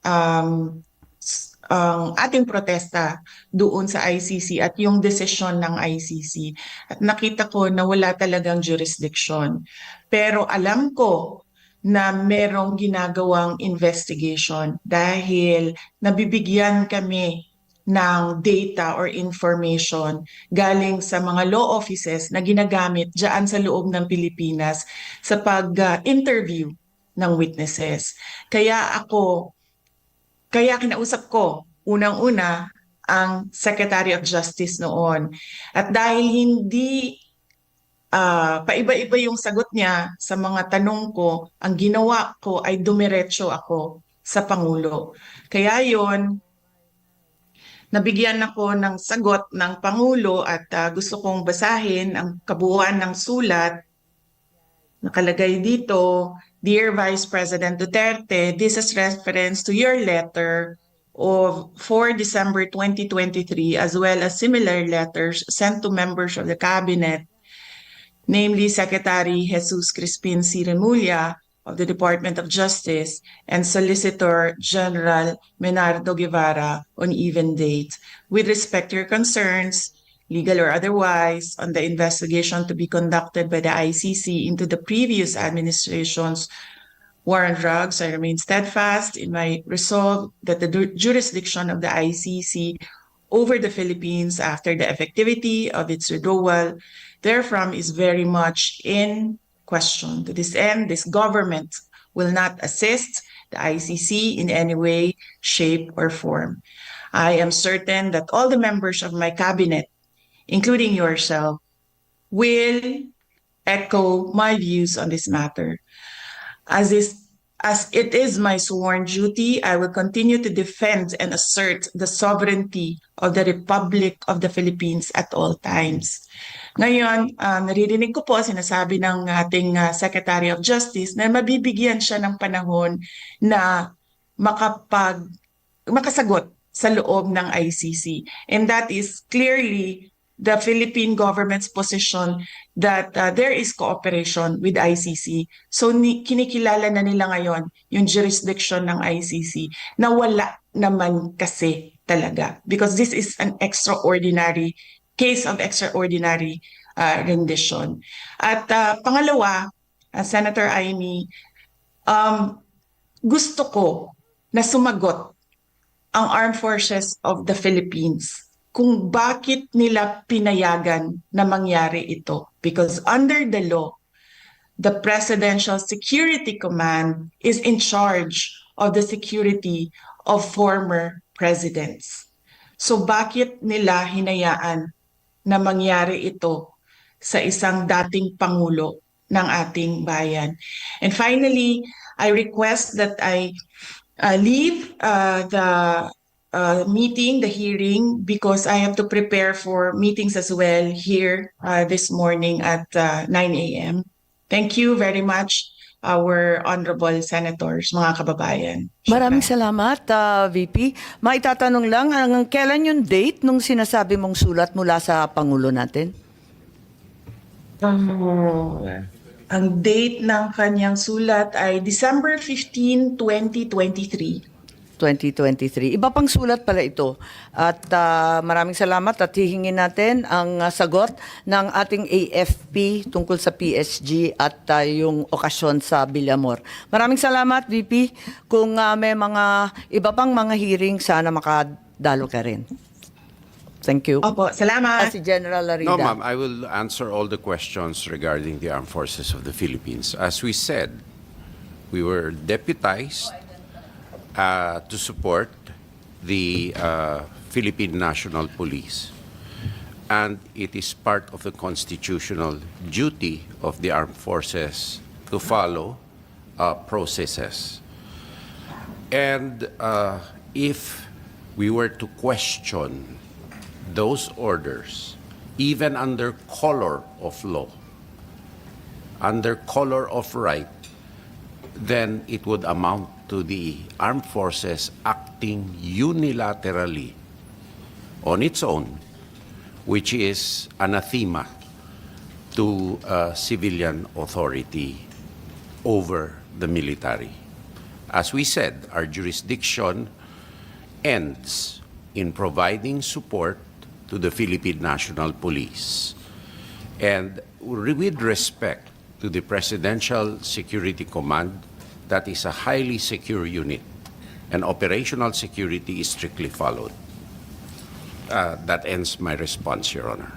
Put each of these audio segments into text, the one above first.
ang ating protesta doon sa ICC at yung desisyon ng ICC. At nakita ko na wala talagang jurisdiction. Pero alam ko na merong ginagawang investigation dahil nabibigyan kami ng data or information galing sa mga law offices na ginagamit dyan sa loob ng Pilipinas sa pag-interview ng witnesses. Kaya kinausap ko unang-una ang Secretary of Justice noon. At dahil hindi paiba-iba yung sagot niya sa mga tanong ko, ang ginawa ko ay dumiretso ako sa Pangulo. Kaya yon, nabigyan ako ng sagot ng Pangulo at gusto kong basahin ang kabuuan ng sulat. Nakalagay dito, Dear Vice President Duterte, this is reference to your letter of 4 December 2023 as well as similar letters sent to members of the Cabinet, namely Secretary Jesus Crispin C. Remulla of the Department of Justice and Solicitor General Menardo Guevara on even date. With respect to your concerns, legal or otherwise, on the investigation to be conducted by the ICC into the previous administration's war on drugs, I remain steadfast in my resolve that the jurisdiction of the ICC over the Philippines after the effectivity of its withdrawal therefrom is very much in question. To this end, this government will not assist the ICC in any way, shape, or form. I am certain that all the members of my cabinet, including yourself, will echo my views on this matter. As it is my sworn duty, I will continue to defend and assert the sovereignty of the Republic of the Philippines at all times. Ngayon, naririnig ko po, sinasabi ng ating Secretary of Justice na mabibigyan siya ng panahon na makasagot sa loob ng ICC. And that is clearly the Philippine government's position that there is cooperation with ICC. So kinikilala na nila ngayon yung jurisdiction ng ICC na wala naman kasi talaga. Because this is an extraordinary case of extraordinary rendition. At pangalawa, Senator Amy, gusto ko na sumagot ang Armed Forces of the Philippines kung bakit nila pinayagan na mangyari ito. Because under the law, the Presidential Security Command is in charge of the security of former presidents. So bakit nila hinayaan na mangyari ito sa isang dating Pangulo ng ating bayan? And finally, I request that I leave the meeting, the hearing, because I have to prepare for meetings as well here this morning at 9 a.m. Thank you very much, our honorable senators, mga kababayan. Maraming salamat, VP. Maitatanong lang, kailan yung date nung sinasabi mong sulat mula sa Pangulo natin? Ang date ng kanyang sulat ay December 15, 2023. 2023. Iba pang sulat pala ito. At maraming salamat at hihingin natin ang sagot ng ating AFP tungkol sa PSG at yung okasyon sa Villamor. Maraming salamat, VP. Kung may mga iba pang mga hearing, sana makadalo ka rin. Thank you. Opo, salamat. Si General Larida. No, ma'am. I will answer all the questions regarding the Armed Forces of the Philippines. As we said, we were deputized to support the Philippine National Police. And it is part of the constitutional duty of the armed forces to follow processes. And if we were to question those orders, even under color of law, under color of right, then it would amount to the armed forces acting unilaterally on its own, which is anathema to civilian authority over the military. As we said, our jurisdiction ends in providing support to the Philippine National Police. And with respect to the Presidential Security Command, that is a highly secure unit, and operational security is strictly followed. That ends my response, Your Honor.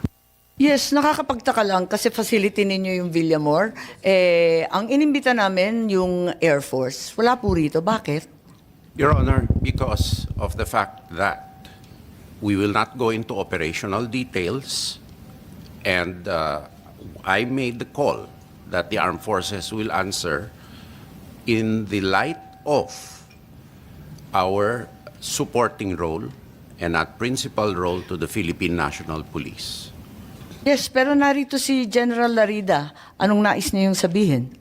Yes, nakakapagtaka lang kasi facility ninyo yung Villamor. Ang inimbita namin yung Air Force. Wala po rito. Bakit? Your Honor, because of the fact that we will not go into operational details, and I made the call that the armed forces will answer in the light of our supporting role and not principal role to the Philippine National Police. Yes, pero narito si General Larida. Anong nais niyong sabihin?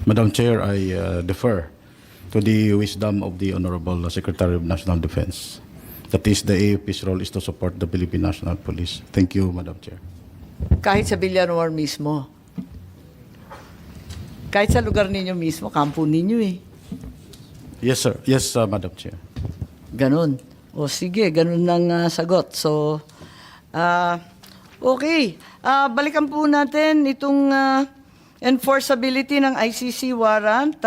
Madam Chair, I defer to the wisdom of the Honorable Secretary of National Defense. That is, the AFP's role is to support the Philippine National Police. Thank you, Madam Chair. Kahit sa Villamor mismo. Kahit sa lugar ninyo mismo, kampo ninyo eh. Yes, sir. Yes, Madam Chair. Ganun. O sige, ganun lang sagot. So, okay. Balikan po natin itong enforceability ng ICC warrant.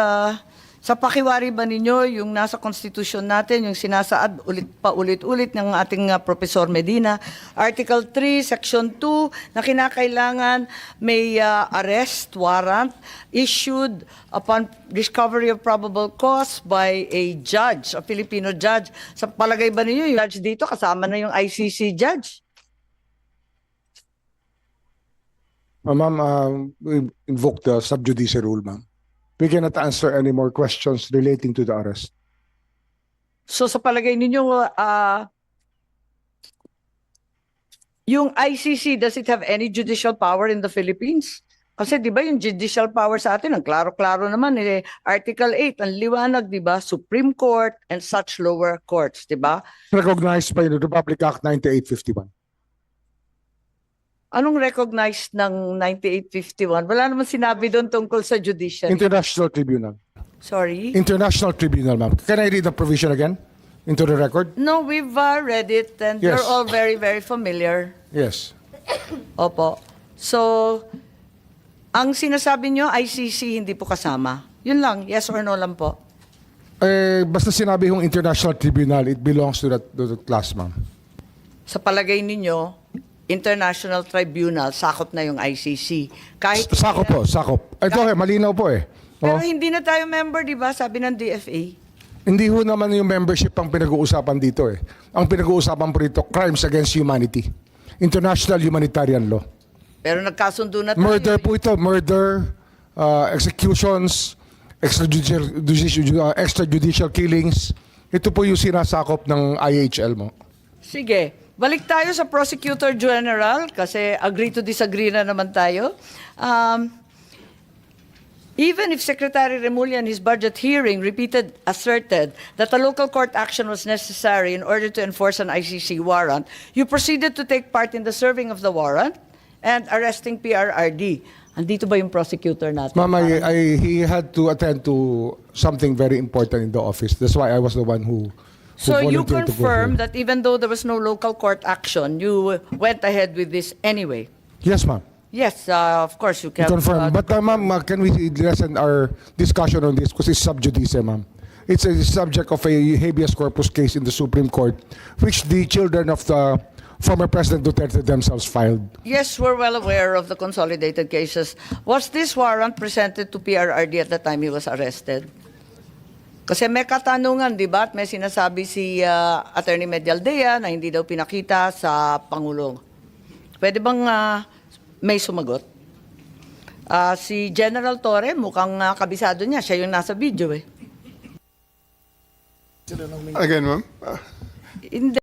Sa pakiwari ba ninyo yung nasa konstitusyon natin, yung sinasaad ulit-ulit ng ating Professor Medina, Article 3, Section 2, na kinakailangan may arrest warrant issued upon discovery of probable cause by a judge, a Filipino judge. Sa palagay ba ninyo, yung judge dito kasama na yung ICC judge? Ma'am, we invoke the sub judice rule, ma'am. We cannot answer any more questions relating to the arrest. So sa palagay ninyo, yung ICC, does it have any judicial power in the Philippines? Kasi di ba yung judicial power sa atin, ang klaro-klaro naman, Article 8, ang liwanag, di ba? Supreme Court and such lower courts, di ba? Recognized by the Republic Act 9851. Anong recognized ng 9851? Wala naman sinabi doon tungkol sa judicial. International Tribunal. Sorry? International Tribunal, ma'am. Can I read the provision again into the record? No, we've read it and Yes. you're all very, very familiar. Yes. Opo. So, ang sinasabi nyo, ICC hindi po kasama. Yun lang, yes or no lang po. Basta sinabi yung International Tribunal, it belongs to that class, ma'am. Sa palagay ninyo, International Tribunal, sakop na yung ICC. Kahit Sakop po, sakop. Ito, malinaw po eh. Pero Oh. hindi na tayo member, di ba? Sabi ng DFA. Hindi ho naman yung membership ang pinag-uusapan dito eh. Ang pinag-uusapan po rito, crimes against humanity. International humanitarian law. Pero nagkasundo na tayo. Murder po ito, murder, executions, extrajudicial killings. Ito po yung sinasakop ng IHL mo. Sige. Balik tayo sa Prosecutor General kasi agree to disagree na naman tayo. Even if Secretary Remulla in his budget hearing asserted that a local court action was necessary in order to enforce an ICC warrant, you proceeded to take part in the serving of the warrant and arresting PRRD. Andito ba yung prosecutor natin? Ma'am, he had to attend to something very important in the office. That's why I was the one who So you volunteered to go confirm there. that even though there was no local court action, you went ahead with this anyway? Yes, ma'am. Yes, of course you can. Confirm. But ma'am, can we lessen our discussion on this because it's sub judice, ma'am. It's a subject of a habeas corpus case in the Supreme Court, which the children of the former President Duterte themselves filed. Yes, we're well aware of the consolidated cases. Was this warrant presented to PRRD at the time he was arrested? Kasi may katanungan, di ba? At may sinasabi si Attorney Medialdea na hindi daw pinakita sa Pangulo. Pwede bang may sumagot? Si General Torre, mukhang kabisado niya. Siya yung nasa video eh. Again, ma'am. Hindi.